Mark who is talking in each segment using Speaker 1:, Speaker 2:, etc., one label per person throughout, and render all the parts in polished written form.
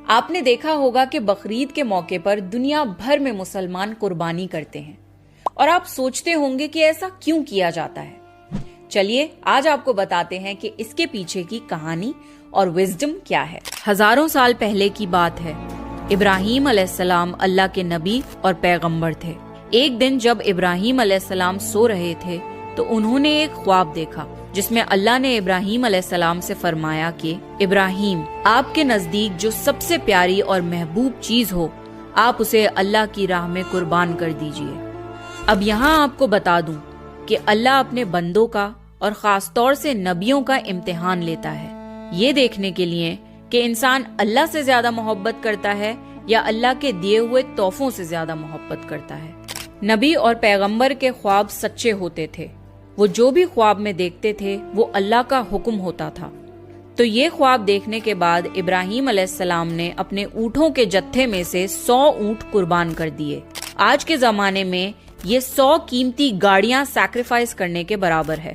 Speaker 1: آپ نے دیکھا ہوگا کہ بقرعید کے موقع پر دنیا بھر میں مسلمان قربانی کرتے ہیں اور آپ سوچتے ہوں گے کہ ایسا کیوں کیا جاتا ہے۔ چلیے آج آپ کو بتاتے ہیں کہ اس کے پیچھے کی کہانی اور وزڈم کیا ہے۔ ہزاروں سال پہلے کی بات ہے۔ ابراہیم علیہ السلام اللہ کے نبی اور پیغمبر تھے۔ ایک دن جب ابراہیم علیہ السلام سو رہے تھے تو انہوں نے ایک خواب دیکھا جس میں اللہ نے ابراہیم علیہ السلام سے فرمایا کہ ابراہیم، آپ کے نزدیک جو سب سے پیاری اور محبوب چیز ہو آپ اسے اللہ کی راہ میں قربان کر دیجئے۔ اب یہاں آپ کو بتا دوں کہ اللہ اپنے بندوں کا اور خاص طور سے نبیوں کا امتحان لیتا ہے، یہ دیکھنے کے لیے کہ انسان اللہ سے زیادہ محبت کرتا ہے یا اللہ کے دیے ہوئے تحفوں سے زیادہ محبت کرتا ہے۔ نبی اور پیغمبر کے خواب سچے ہوتے تھے، وہ جو بھی خواب میں دیکھتے تھے وہ اللہ کا حکم ہوتا تھا۔ تو یہ خواب دیکھنے کے بعد ابراہیم علیہ السلام نے اپنے اونٹوں کے جتھے میں سے 100 اونٹ قربان کر دیے۔ آج کے زمانے میں یہ 100 قیمتی گاڑیاں سیکریفائز کرنے کے برابر ہے۔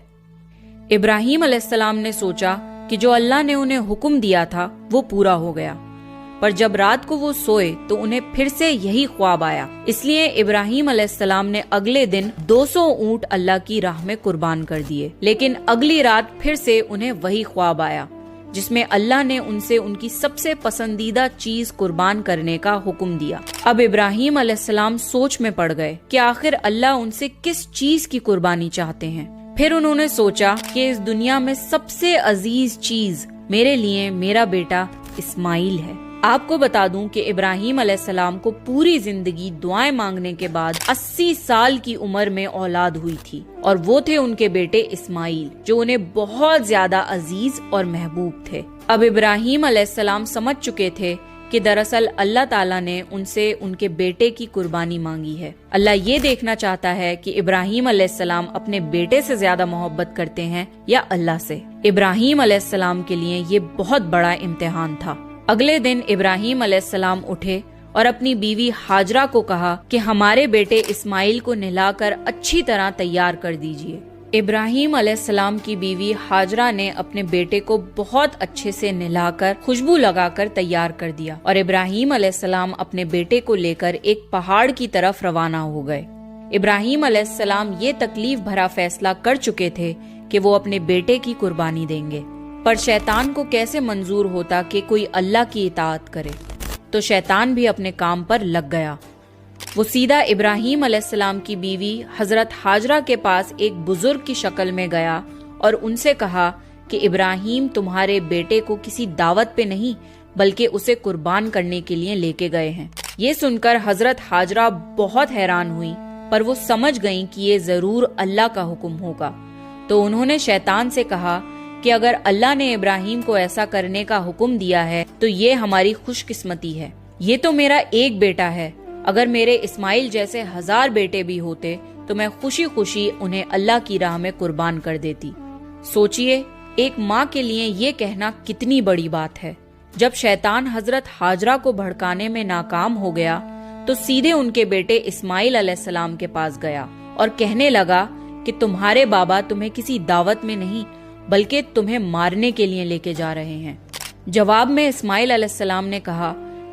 Speaker 1: ابراہیم علیہ السلام نے سوچا کہ جو اللہ نے انہیں حکم دیا تھا وہ پورا ہو گیا، پر جب رات کو وہ سوئے تو انہیں پھر سے یہی خواب آیا۔ اس لیے ابراہیم علیہ السلام نے اگلے دن 200 اونٹ اللہ کی راہ میں قربان کر دیے، لیکن اگلی رات پھر سے انہیں وہی خواب آیا جس میں اللہ نے ان سے ان کی سب سے پسندیدہ چیز قربان کرنے کا حکم دیا۔ اب ابراہیم علیہ السلام سوچ میں پڑ گئے کہ آخر اللہ ان سے کس چیز کی قربانی چاہتے ہیں۔ پھر انہوں نے سوچا کہ اس دنیا میں سب سے عزیز چیز میرے لیے میرا بیٹا اسماعیل ہے۔ آپ کو بتا دوں کہ ابراہیم علیہ السلام کو پوری زندگی دعائیں مانگنے کے بعد 80 سال کی عمر میں اولاد ہوئی تھی، اور وہ تھے ان کے بیٹے اسماعیل جو انہیں بہت زیادہ عزیز اور محبوب تھے۔ اب ابراہیم علیہ السلام سمجھ چکے تھے کہ دراصل اللہ تعالیٰ نے ان سے ان کے بیٹے کی قربانی مانگی ہے۔ اللہ یہ دیکھنا چاہتا ہے کہ ابراہیم علیہ السلام اپنے بیٹے سے زیادہ محبت کرتے ہیں یا اللہ سے۔ ابراہیم علیہ السلام کے لیے یہ بہت بڑا امتحان تھا۔ اگلے دن ابراہیم علیہ السلام اٹھے اور اپنی بیوی ہاجرہ کو کہا کہ ہمارے بیٹے اسماعیل کو نہلا کر اچھی طرح تیار کر دیجئے۔ ابراہیم علیہ السلام کی بیوی ہاجرہ نے اپنے بیٹے کو بہت اچھے سے نہلا کر خوشبو لگا کر تیار کر دیا، اور ابراہیم علیہ السلام اپنے بیٹے کو لے کر ایک پہاڑ کی طرف روانہ ہو گئے۔ ابراہیم علیہ السلام یہ تکلیف بھرا فیصلہ کر چکے تھے کہ وہ اپنے بیٹے کی قربانی دیں گے، پر شیطان کو کیسے منظور ہوتا کہ کوئی اللہ کی اطاعت کرے؟ تو شیطان بھی اپنے کام پر لگ گیا۔ وہ سیدھا ابراہیم علیہ السلام کی بیوی حضرت ہاجرہ کے پاس ایک بزرگ کی شکل میں گیا اور ان سے کہا کہ ابراہیم تمہارے بیٹے کو کسی دعوت پہ نہیں بلکہ اسے قربان کرنے کے لیے لے کے گئے ہیں۔ یہ سن کر حضرت ہاجرہ بہت حیران ہوئی، پر وہ سمجھ گئیں کہ یہ ضرور اللہ کا حکم ہوگا۔ تو انہوں نے شیطان سے کہا کہ اگر اللہ نے ابراہیم کو ایسا کرنے کا حکم دیا ہے تو یہ ہماری خوش قسمتی ہے۔ یہ تو میرا ایک بیٹا ہے، اگر میرے اسماعیل جیسے 1000 بیٹے بھی ہوتے تو میں خوشی خوشی انہیں اللہ کی راہ میں قربان کر دیتی۔ سوچئے ایک ماں کے لیے یہ کہنا کتنی بڑی بات ہے۔ جب شیطان حضرت ہاجرہ کو بھڑکانے میں ناکام ہو گیا تو سیدھے ان کے بیٹے اسماعیل علیہ السلام کے پاس گیا اور کہنے لگا کہ تمہارے بابا تمہیں کسی دعوت میں نہیں بلکہ تمہیں مارنے کے لیے لے کے جا رہے ہیں۔ جواب میں اسماعیل علیہ السلام نے کہا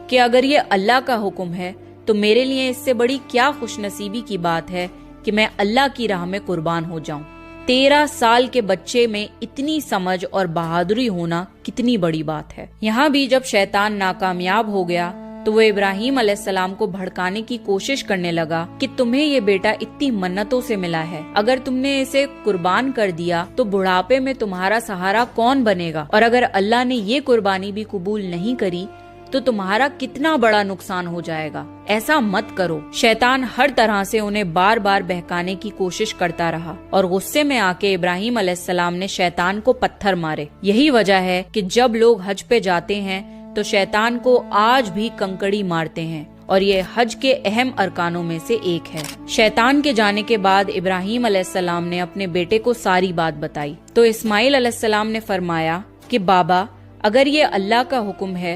Speaker 1: کہ اگر یہ اللہ کا حکم ہے تو میرے لیے اس سے بڑی کیا خوش نصیبی کی بات ہے کہ میں اللہ کی راہ میں قربان ہو جاؤں۔ 13 سال کے بچے میں اتنی سمجھ اور بہادری ہونا کتنی بڑی بات ہے۔ یہاں بھی جب شیطان ناکامیاب ہو گیا تو وہ ابراہیم علیہ السلام کو بھڑکانے کی کوشش کرنے لگا کہ تمہیں یہ بیٹا اتنی منتوں سے ملا ہے، اگر تم نے اسے قربان کر دیا تو بڑھاپے میں تمہارا سہارا کون بنے گا، اور اگر اللہ نے یہ قربانی بھی قبول نہیں کری تو تمہارا کتنا بڑا نقصان ہو جائے گا، ایسا مت کرو۔ شیطان ہر طرح سے انہیں بار بار بہکانے کی کوشش کرتا رہا اور غصے میں آ کے ابراہیم علیہ السلام نے شیطان کو پتھر مارے۔ یہی وجہ ہے کہ جب لوگ حج پہ جاتے ہیں تو شیطان کو آج بھی کنکڑی مارتے ہیں، اور یہ حج کے اہم ارکانوں میں سے ایک ہے۔ شیطان کے جانے کے بعد ابراہیم علیہ السلام نے اپنے بیٹے کو ساری بات بتائی تو اسماعیل علیہ السلام نے فرمایا کہ بابا اگر یہ اللہ کا حکم ہے